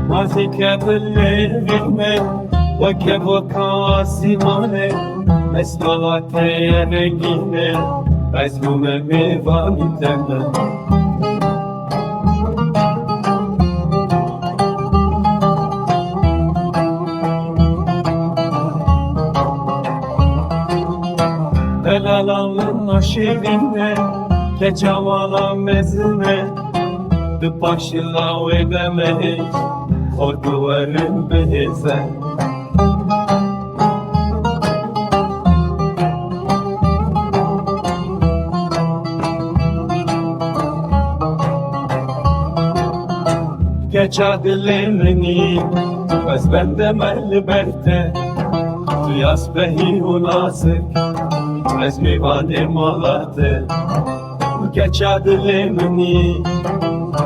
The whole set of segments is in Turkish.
ماسك بالليل وكب كاسمانه مسمعك يا نجينه مسموم بفامتنا Delalalım aşirine Keçavala mezine Dıpaşıla ödemeyi Korku verin bize Geça dilimini Öz bende melli berte Tuyas behi ulasık Resmi vade malate Geça dilimini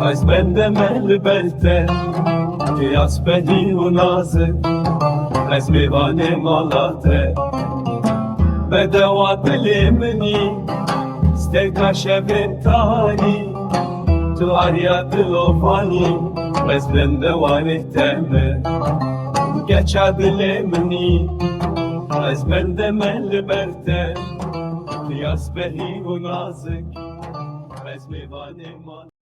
Az bende mehli belte Tuyas behi ulasık Resmi vade malate Bedeva dilimini Stekaşe betari Tu aryadı o fani Resmende vaniteme Geça dilimini از بند مل برته نیاز به هی و نازک از میوان ما